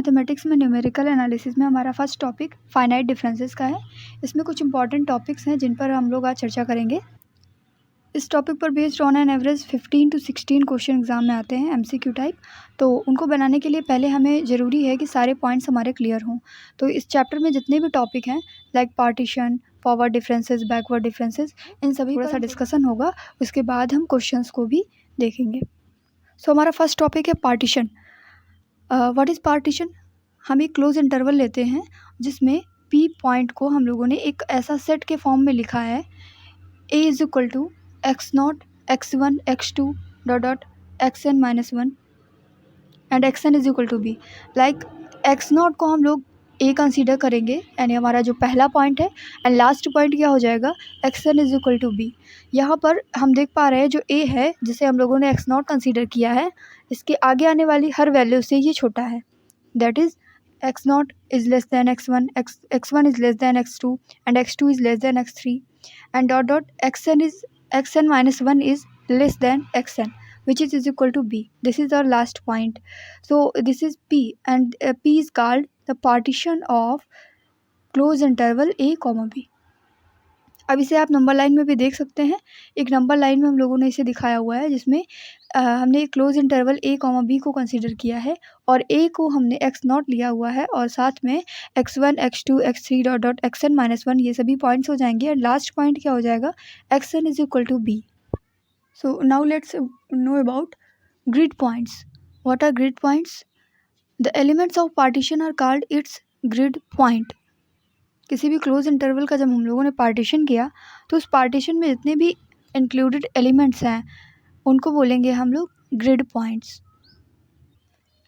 Mathematics में numerical analysis में हमारा फर्स्ट टॉपिक फाइनाइट डिफरेंसेस का है। इसमें कुछ इंपॉर्टेंट टॉपिक्स हैं जिन पर हम लोग आज चर्चा करेंगे। इस टॉपिक पर based on an average 15 to 16 question exam में आते हैं एमसीक्यू टाइप। तो उनको बनाने के लिए पहले हमें ज़रूरी है कि सारे पॉइंट्स हमारे क्लियर हों। तो इस चैप्टर में जितने भी टॉपिक हैं like partition, forward differences, backward differences, इन सभी थोड़ा सा डिस्कशन होगा। उसके बाद हम क्वेश्चंस को भी देखेंगे। सो हमारा फर्स्ट टॉपिक है पार्टीशन। What is partition? हम एक क्लोज इंटरवल लेते हैं जिसमें पी पॉइंट को हम लोगों ने एक ऐसा सेट के फॉर्म में लिखा है a is equal to x0, x1, x2 dot dot xn-1 and xn is equal to b। Like x0 को हम लोग a कंसीडर करेंगे यानी हमारा जो पहला पॉइंट है, एंड लास्ट पॉइंट क्या हो जाएगा, xn is equal to b। यहाँ पर हम देख पा रहे हैं जो a है जिसे हम लोगों ने x0 कंसीडर किया है, इसके आगे आने वाली हर वैल्यू से ये छोटा है। That is x0 is less than x1, x1 is less than x2 and x2 is less than x3 and dot dot xn-1 is less than xn, which is equal to b. This is our last point. So this is p, and p is called the partition of closed interval a comma b. अब इसे आप number line में भी देख सकते हैं। एक number line में हम लोगों ने इसे दिखाया हुआ है जिसमें हमने एक close interval a comma b को कंसीडर किया है और a को हमने x0 लिया हुआ है और साथ में x1, x2, x3 dot dot xn-1 ये सभी पॉइंट्स हो जाएंगे और लास्ट पॉइंट क्या हो जाएगा, xn is equal to b। So now let's know about grid points. What are grid points? The elements of partition are called its grid point. किसी भी क्लोज इंटरवल का जब हम लोगों ने पार्टीशन किया तो उस पार्टीशन में जितने भी इंक्लूडेड एलिमेंट्स हैं उनको बोलेंगे हम लोग grid points.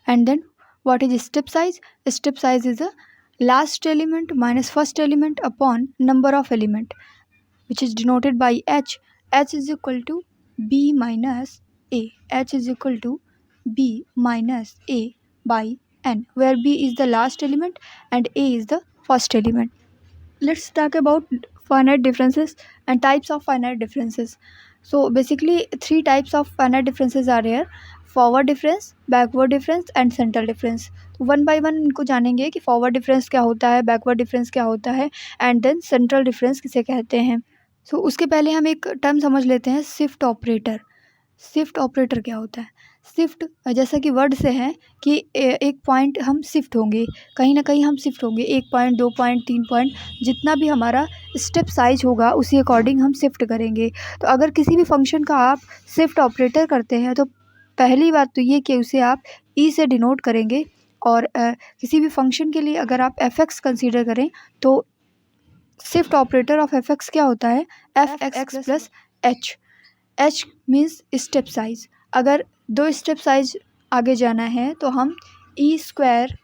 And then what is step size? Step size is a last element minus first element upon number of element which is denoted by h। h is equal to b minus a। h is equal to b minus a by n, where b is the last element and a is the first element. Let's talk about finite differences and types of finite differences. So basically 3 types of finite differences are here: forward difference, backward difference and central difference. तो one by one इनको जानेंगे कि forward difference क्या होता है, backward difference क्या होता है एंड देन सेंट्रल डिफरेंस किसे कहते हैं। सो उसके पहले हम एक टर्म समझ लेते हैं, शिफ्ट ऑपरेटर। शिफ्ट ऑपरेटर क्या होता है? शिफ्ट जैसा कि वर्ड से है कि एक पॉइंट हम शिफ्ट होंगे, कहीं ना कहीं हम शिफ्ट होंगे, 1 पॉइंट, 2 पॉइंट, 3 पॉइंट, जितना भी हमारा स्टेप साइज होगा उसी अकॉर्डिंग हम शिफ्ट करेंगे। तो अगर किसी भी फंक्शन का आप शिफ्ट ऑपरेटर करते हैं तो पहली बात तो ये कि उसे आप ई से डिनोट करेंगे, और किसी भी फंक्शन के लिए अगर आप एफ एक्स कंसिडर करें तो shift operator of F x क्या होता है, f x plus h. H means step size. अगर 2 स्टेप साइज आगे जाना है तो हम ई स्क्वायर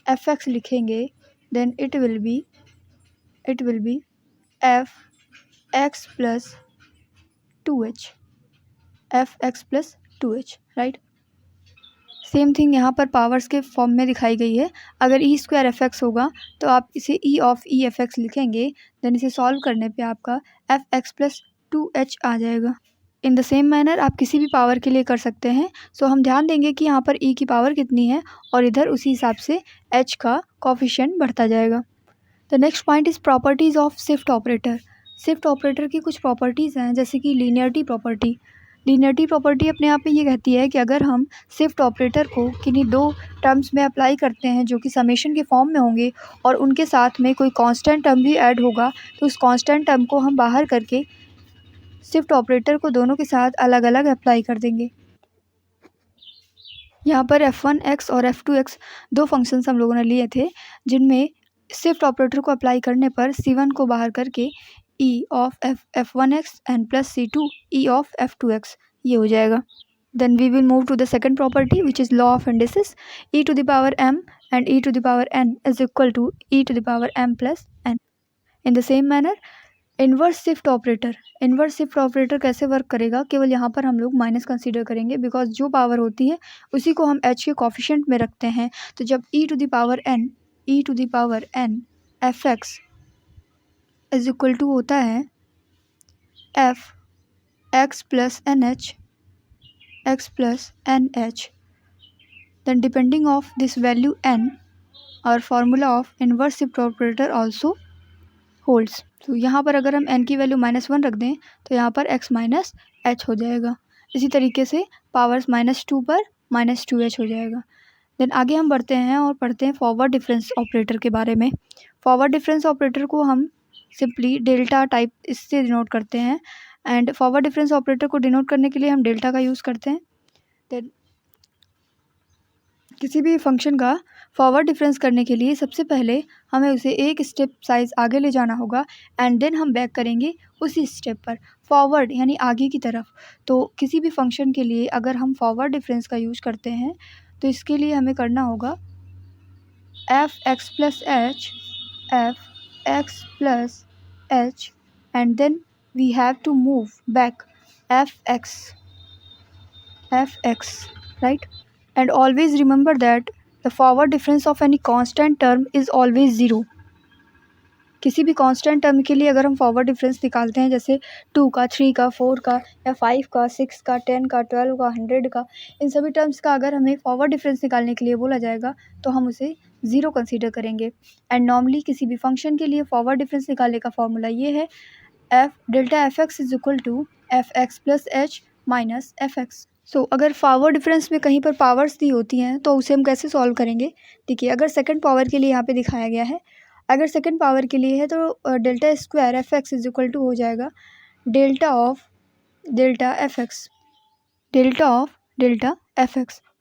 एफ एक्स लिखेंगे, then it will be f x plus 2h, f x plus 2h, right. Same thing यहाँ पर पावर्स के फॉर्म में दिखाई गई है। अगर ई स्क्वायर एफ एक्स होगा तो आप इसे ई ऑफ ई एफ एक्स लिखेंगे, देन इसे सॉल्व करने पे आपका एफ एक्स प्लस 2h आ जाएगा। इन द सेम मैनर आप किसी भी पावर के लिए कर सकते हैं। सो हम ध्यान देंगे कि यहाँ पर e की पावर कितनी है और इधर उसी हिसाब से h का कोफिशिएंट बढ़ता जाएगा। The next point is properties of shift operator. Shift operator की कुछ प्रॉपर्टीज़ हैं जैसे कि लीनियरिटी प्रॉपर्टी। लीनियरिटी प्रॉपर्टी अपने आप में ये कहती है कि अगर हम शिफ्ट ऑपरेटर को किन्हीं 2 टर्म्स में अप्लाई करते हैं जो कि समेशन के फॉर्म में होंगे और उनके साथ में कोई कांस्टेंट टर्म भी ऐड होगा तो उस कांस्टेंट टर्म को हम बाहर करके शिफ्ट ऑपरेटर को दोनों के साथ अलग अलग अप्लाई कर देंगे। यहाँ पर f1x और f2x 2 फंक्शंस हम लोगों ने लिए थे जिनमें शिफ्ट ऑपरेटर को अप्लाई करने पर c1 को बाहर करके e of f1x and plus c2 e of f2x ये हो जाएगा। Then we will move to the second property which is law of indices. e to the power m and e to the power n is equal to e to the power m plus n। In the same manner inverse shift operator कैसे work करेगा, केवल यहाँ पर हम लोग minus consider करेंगे because जो power होती है उसी को हम h के कोफिशिएंट में रखते हैं। तो जब e to the power n f x is equal to होता है f x plus n h then depending of this value n और formula of inverse shift operator also holds. तो यहाँ पर अगर हम n की वैल्यू -1 रख दें तो यहाँ पर x माइनस एच हो जाएगा। इसी तरीके से पावर्स -2 पर -2h हो जाएगा। देन आगे हम बढ़ते हैं और पढ़ते हैं फॉरवर्ड डिफरेंस ऑपरेटर के बारे में। फॉरवर्ड डिफरेंस ऑपरेटर को हम सिंपली डेल्टा टाइप इससे डिनोट करते हैं एंड फॉरवर्ड डिफरेंस ऑपरेटर को डिनोट करने के लिए हम डेल्टा का यूज़ करते हैं। देन किसी भी फंक्शन का फॉरवर्ड डिफरेंस करने के लिए सबसे पहले हमें उसे एक स्टेप साइज आगे ले जाना होगा एंड देन हम बैक करेंगे उसी स्टेप पर, फॉरवर्ड यानी आगे की तरफ। तो किसी भी फंक्शन के लिए अगर हम फॉरवर्ड डिफरेंस का यूज़ करते हैं तो इसके लिए हमें करना होगा f(x + h) f(x + h) and then we have to move back fx, right? And always remember that the forward difference of any constant term is always 0. किसी भी कांस्टेंट टर्म के लिए अगर हम फॉरवर्ड डिफरेंस निकालते हैं, जैसे 2 का, 3 का, 4 का या 5 का, 6 का, 10 का, 12 का, 100 का, इन सभी टर्म्स का अगर हमें फॉरवर्ड डिफरेंस निकालने के लिए बोला जाएगा तो हम उसे 0 कंसीडर करेंगे। एंड नॉर्मली किसी भी फंक्शन के लिए फॉरवर्ड डिफरेंस निकालने का फॉर्मूला ये है delta f x is equal to f(x + h) minus fx। So अगर फॉरवर्ड डिफरेंस में कहीं पर पावर्स दी होती हैं तो उसे हम कैसे सॉल्व करेंगे। देखिए, अगर सेकंड पावर के लिए यहाँ पे दिखाया गया है, अगर सेकंड पावर के लिए है तो delta square f(x) is equal to हो जाएगा delta of delta f x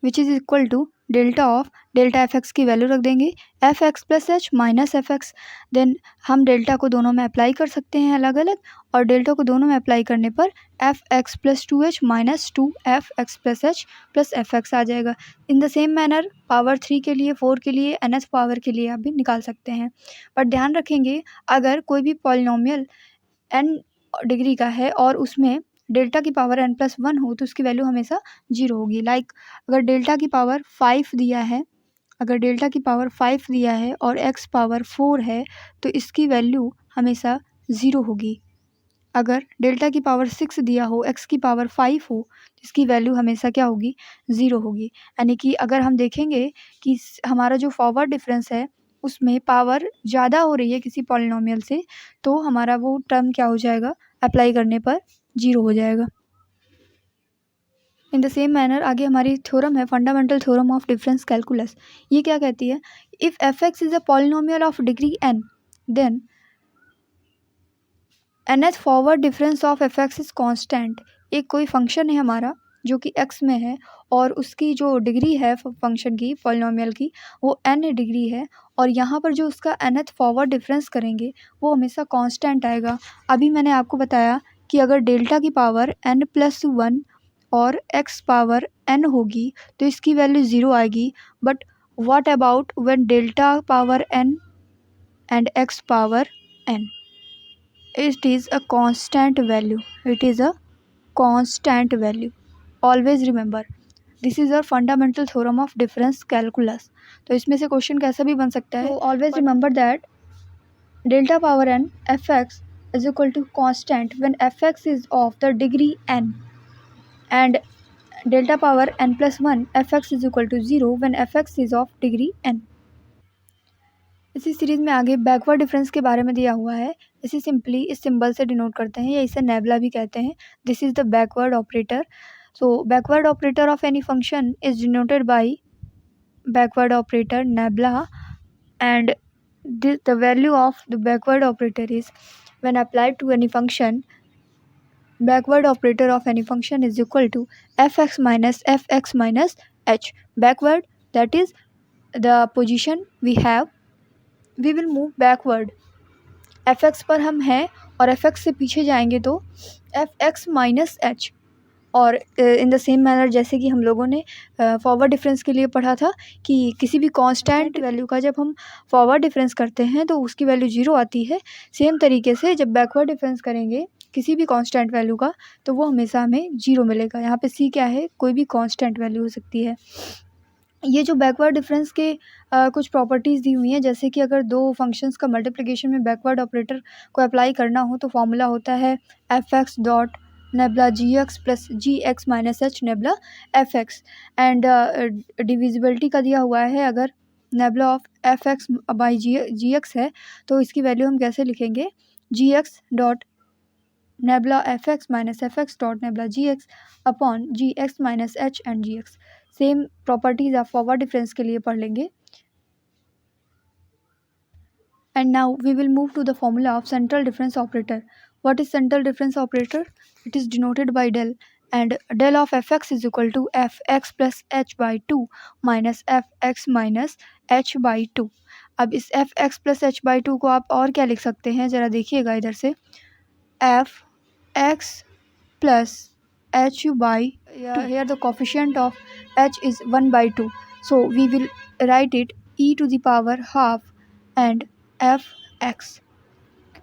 which is equal to delta of delta f x की वैल्यू रख देंगे f(x + h) minus fx। Then हम डेल्टा को दोनों में अप्लाई कर सकते हैं अलग अलग, और डेल्टा को दोनों में अप्लाई करने पर f(x + 2h) minus 2f(x + h) plus fx आ जाएगा। इन द सेम मैनर पावर 3 के लिए, 4 के लिए, nth पावर के लिए आप भी निकाल सकते हैं। बट ध्यान रखेंगे, अगर कोई भी पॉलिनोमियल n डिग्री का है और उसमें डेल्टा की पावर n+1 हो तो उसकी वैल्यू हमेशा 0 होगी। लाइक अगर डेल्टा की पावर 5 दिया है, अगर डेल्टा की पावर 5 दिया है और x पावर 4 है तो इसकी वैल्यू हमेशा 0 होगी। अगर डेल्टा की पावर 6 दिया हो, x की पावर 5 हो, तो इसकी वैल्यू हमेशा क्या होगी, 0 होगी। यानी कि अगर हम देखेंगे कि हमारा जो फॉरवर्ड डिफरेंस है उसमें पावर ज़्यादा हो रही है किसी पॉलिनोमियल से, तो हमारा वो टर्म क्या हो जाएगा, अप्लाई करने पर 0 हो जाएगा। इन द सेम मैनर आगे हमारी थ्योरम है fundamental theorem of difference calculus. ये क्या कहती है, if f(x) is a polynomial of degree n then nth forward difference of f(x) is constant. एक कोई फंक्शन है हमारा जो कि x में है और उसकी जो डिग्री है फंक्शन की, पॉलिनोमियल की, वो n डिग्री है, और यहाँ पर जो उसका nth फॉरवर्ड डिफरेंस करेंगे वो हमेशा कांस्टेंट आएगा। अभी मैंने आपको बताया कि अगर डेल्टा की पावर n+1 और x पावर n होगी तो इसकी वैल्यू 0 आएगी। But what about when delta power n and x power n, it is a constant value, it is a constant value. Always remember, this is our fundamental theorem of difference calculus. तो इसमें से question कैसा भी बन सकता है। always remember that delta power n fx is equal to constant when fx is of the degree n and delta power n+1 fx is equal to 0 when fx is of degree n. इसी series में आगे backward difference के बारे में दिया हुआ है। इसे सिंपली इस सिंबल से डिनोट करते हैं या इसे नेबला भी कहते हैं। This is the backward operator. So backward operator of any function is denoted by backward operator nabla, and the value of the backward operator is when applied to any function, backward operator of any function is equal to f(x) minus f(x) minus h. Backward, that is the position we have, we will move backward. fx पर हम हैं और fx से पीछे जाएंगे तो fx minus h। और इन the same manner जैसे कि हम लोगों ने फॉरवर्ड डिफरेंस के लिए पढ़ा था कि किसी भी कांस्टेंट वैल्यू का जब हम फॉरवर्ड डिफरेंस करते हैं तो उसकी वैल्यू 0 आती है। सेम तरीके से जब बैकवर्ड डिफरेंस करेंगे किसी भी कांस्टेंट वैल्यू का तो वो हमेशा हमें 0 मिलेगा। यहाँ पे c क्या है, कोई भी कांस्टेंट वैल्यू हो सकती है। ये जो बैकवर्ड डिफरेंस के कुछ प्रॉपर्टीज़ दी हुई हैं, जैसे कि अगर दो फंक्शंस का मल्टीप्लिकेशन में बैकवर्ड ऑपरेटर को अप्लाई करना हो तो फॉर्मूला होता है f(x) dot nebula gx plus gx minus h nebula fx and divisibility का दिया हुआ है अगर nebula of fx by gx है तो इसकी वैल्यू हम कैसे लिखेंगे gx dot nebula fx minus fx dot nebula gx upon gx minus h and gx. Same properties आप फॉरवर्ड डिफरेंस के लिए पढ़ लेंगे. And now we will move to the formula of central difference operator. What is central difference operator? It is denoted by del, and del of fx is equal to fx plus h by 2 minus fx minus h by 2. अब इस fx plus h by 2 को आप और क्या लिख सकते हैं, ज़रा देखिएगा इधर से. fx plus h by here the coefficient of h is 1 by 2, so we will write it e to the power half and fx.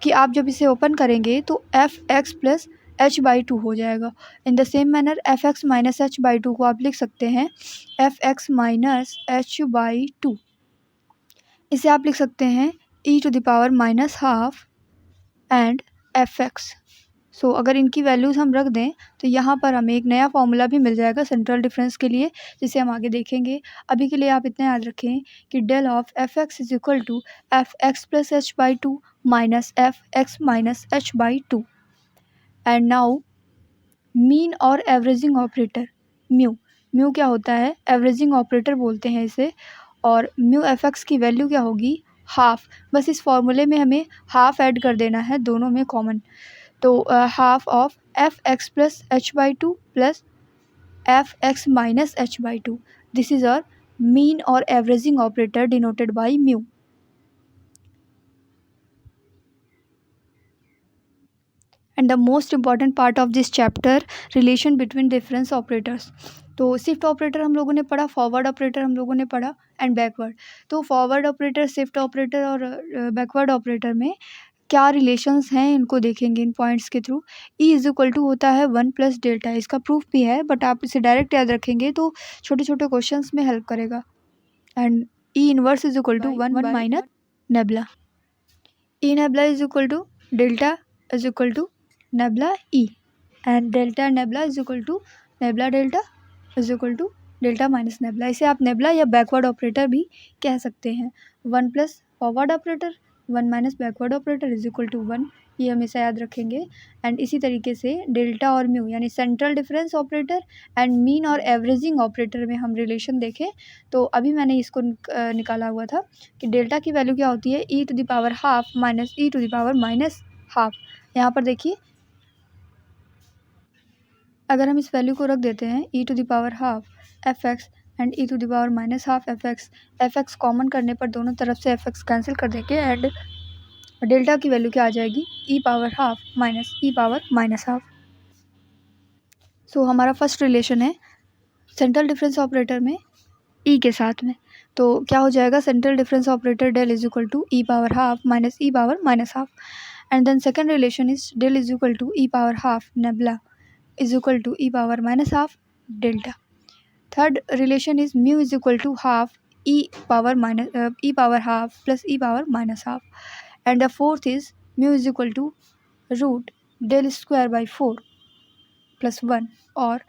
कि आप जब इसे ओपन करेंगे तो fx प्लस h बाई 2 हो जाएगा. इन the same manner fx minus h by 2 को आप लिख सकते हैं fx माइनस h बाई 2. इसे आप लिख सकते हैं e to the power minus half and fx. So अगर इनकी वैल्यूज़ हम रख दें तो यहाँ पर हमें एक नया फॉर्मूला भी मिल जाएगा सेंट्रल डिफरेंस के लिए, जिसे हम आगे देखेंगे. अभी के लिए आप इतना याद रखें कि del of F x is equal to f x plus H by 2 minus f x minus H by 2. And now mean और एवरेजिंग ऑपरेटर म्यू. म्यू क्या होता है, एवरेजिंग ऑपरेटर बोलते हैं इसे. और म्यू एफ एक्स की वैल्यू क्या होगी, हाफ. बस इस फॉर्मूले में हमें हाफ ऐड कर देना है, दोनों में कॉमन. तो half of F x plus H by 2 plus F x minus H by 2. This is our mean और averaging operator denoted by mu. And the most important part of this chapter, relation between difference operators. तो shift operator हम लोगों ने पढ़ा, forward operator हम लोगों ने पढ़ा एंड बैकवर्ड. तो फॉरवर्ड ऑपरेटर, शिफ्ट ऑपरेटर और बैकवर्ड ऑपरेटर में क्या रिलेशंस हैं इनको देखेंगे इन पॉइंट्स के through. E is equal to होता है 1 प्लस डेल्टा. इसका प्रूफ भी है बट आप इसे डायरेक्ट याद रखेंगे तो छोटे छोटे क्वेश्चंस में हेल्प करेगा. And e inverse is equal to 1 minus nabla. E nabla is equal to delta is equal to nabla e, and delta nabla is equal to nabla delta is equal to delta minus nabla. इसे आप nebula या backward operator भी कह सकते हैं. 1 plus forward operator 1 minus backward operator is equal to 1, ये हमेशा याद रखेंगे. एंड इसी तरीके से डेल्टा और म्यू यानी central difference operator and mean और एवरेजिंग ऑपरेटर में हम रिलेशन देखें तो अभी मैंने इसको निकाला हुआ था कि डेल्टा की वैल्यू क्या होती है, E to the power half minus E to the power minus half. यहाँ पर देखिए अगर हम इस वैल्यू को रख देते हैं E to the power half F X and E to the power minus half F X common करने पर दोनों तरफ से एफ एक्स कैंसिल कर देंगे एंड डेल्टा की वैल्यू क्या आ जाएगी, E power half minus E power minus half. So हमारा फर्स्ट रिलेशन है सेंट्रल डिफरेंस ऑपरेटर में ई के साथ में. तो क्या हो जाएगा, central difference operator del is equal to E power half minus E power minus half. And then second relation is del is equal to E power half nebula is equal to e power minus half delta. Third relation is mu is equal to half e power half plus e power minus half. And the fourth is mu is equal to root del square by 4 plus 1, और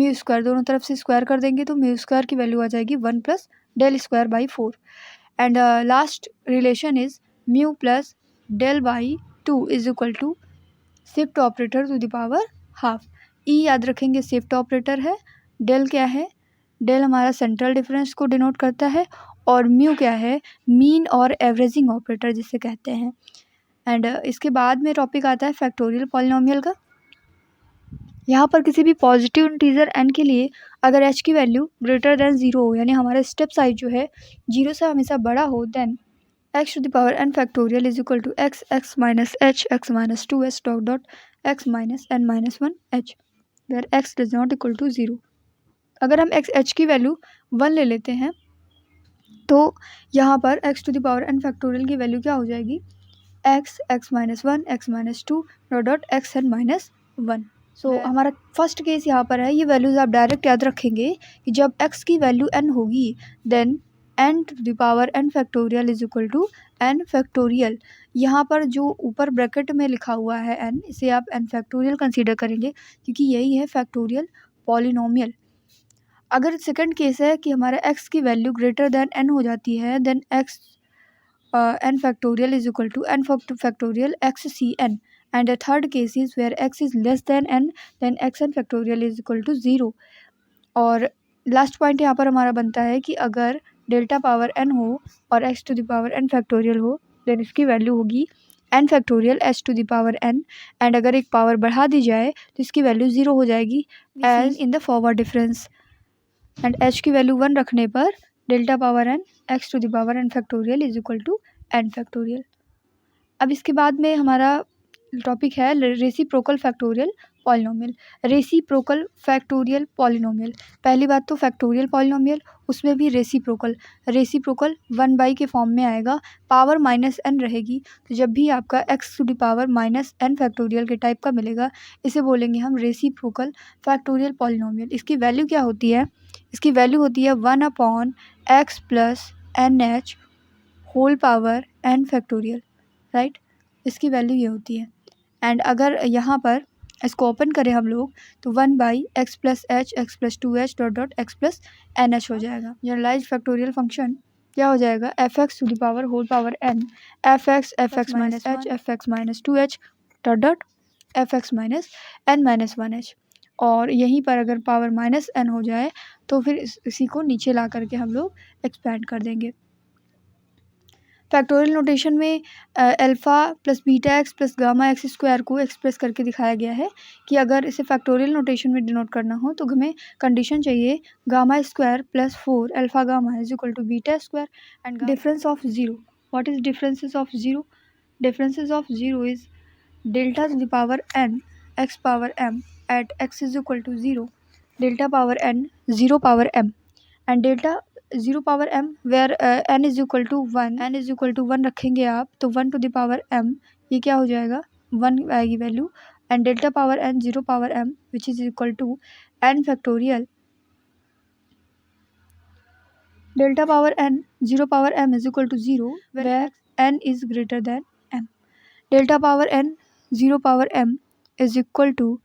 mu square दोनों तरफ से square कर देंगे तो mu square की value आ जाएगी 1 plus del square by 4. And last relation is mu plus del by 2 is equal to shift operator to the power half. ई याद रखेंगे शिफ्ट ऑपरेटर है, डेल क्या है, डेल हमारा सेंट्रल डिफरेंस को डिनोट करता है, और म्यू क्या है, मीन और एवरेजिंग ऑपरेटर जिसे कहते हैं. एंड इसके बाद में टॉपिक आता है फैक्टोरियल पॉलिनोमियल का. यहाँ पर किसी भी पॉजिटिव इंटीजर n के लिए अगर h की वैल्यू ग्रेटर देन 0 हो यानी हमारा स्टेप साइज जो है 0 से हमेशा बड़ा हो, then x to the power n factorial is equal to x minus h x minus 2h dot dot x minus n minus 1h where x does not equal to 0. अगर हम h की value 1 ले लेते हैं तो यहाँ पर x to the power n factorial की वैल्यू क्या हो जाएगी, x minus 1 x minus 2 dot dot x n minus 1. So हमारा फर्स्ट केस यहाँ पर है. ये वैल्यूज़ आप डायरेक्ट याद रखेंगे कि जब x की वैल्यू n होगी then n to the power n factorial is equal to n factorial. यहाँ पर जो ऊपर ब्रैकेट में लिखा हुआ है n, इसे आप n फैक्टोरियल कंसीडर करेंगे क्योंकि यही है फैक्टोरियल पॉलिनोमियल। अगर सेकंड केस है कि हमारा x की वैल्यू ग्रेटर देन n हो जाती है, then x n factorial is equal to n factorial xcn, and the third case is where x is less than n, then xn factorial is equal to 0। और last point यहाँ पर हमारा बनता है कि अगर डेल्टा पावर n हो और x to the power n factorial हो, देन इसकी वैल्यू होगी n factorial h to the power n, and अगर एक पावर बढ़ा दी जाए तो इसकी वैल्यू 0 हो जाएगी as in the forward difference, and h की वैल्यू 1 रखने पर delta power n x to the power n factorial is equal to n factorial. अब इसके बाद में हमारा टॉपिक है reciprocal factorial polynomial. Reciprocal factorial polynomial, पहली बात तो फैक्टोरियल पॉलिनोमियल, उसमें भी रेसिप्रोकल 1 के फॉर्म में आएगा, पावर -n रहेगी। तो जब भी आपका x to the power -n factorial के टाइप का मिलेगा, इसे बोलेंगे हम रेसिप्रोकल फैक्टोरियल पॉलिनोमियल। इसकी वैल्यू क्या होती है? इसकी वैल्यू होती है 1/x + nh whole power n factorial, right. इसकी वैल्यू ये होती है। एंड अगर यहाँ पर इसको ओपन करें हम लोग तो 1/x + h x + 2h x + nh हो जाएगा। जनरलाइज फैक्टोरियल फंक्शन क्या हो जाएगा? fx to the power whole power n fx -h fx - 2h fx - n - 1h। और यहीं पर अगर पावर -n हो जाए तो फिर इसी को नीचे ला करके हम लोग एक्सपैंड कर देंगे। फैक्टोरियल नोटेशन में alpha + beta x + gamma x square को एक्सप्रेस करके दिखाया गया है कि अगर इसे फैक्टोरियल नोटेशन में डिनोट करना हो तो हमें कंडीशन चाहिए gamma square + 4 alpha gamma is equal to beta square and difference of 0। What is differences of 0? Differences of 0 is delta to the power n x power m at x is equal to 0, delta power n 0 power m, and delta 0 power m where n is equal to 1 रखेंगे आप तो 1 to the power m, ये क्या हो जाएगा? 1 आएगी value, and delta power n 0 power m which is equal to n factorial. Delta power n 0 power m is equal to 0 where n is greater than m। Delta power n 0 power m is equal to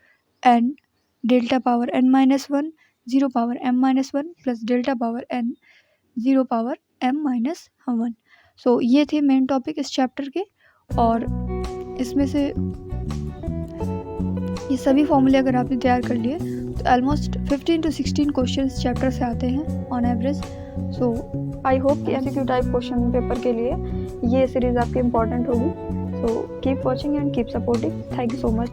n delta power n - 1 0 power m - 1 plus delta power n 0 power m - 1। So ये थे main topic इस chapter के, और इसमें से ये सभी फॉर्मूले अगर आपने तैयार कर लिए तो ऑलमोस्ट 15 to 16 क्वेश्चन चैप्टर से आते हैं on average. So I hope कि एमसीक्यू टाइप क्वेश्चन पेपर के लिए ये सीरीज़ आपकी इम्पॉर्टेंट होगी। So keep watching and keep supporting. Thank you so much.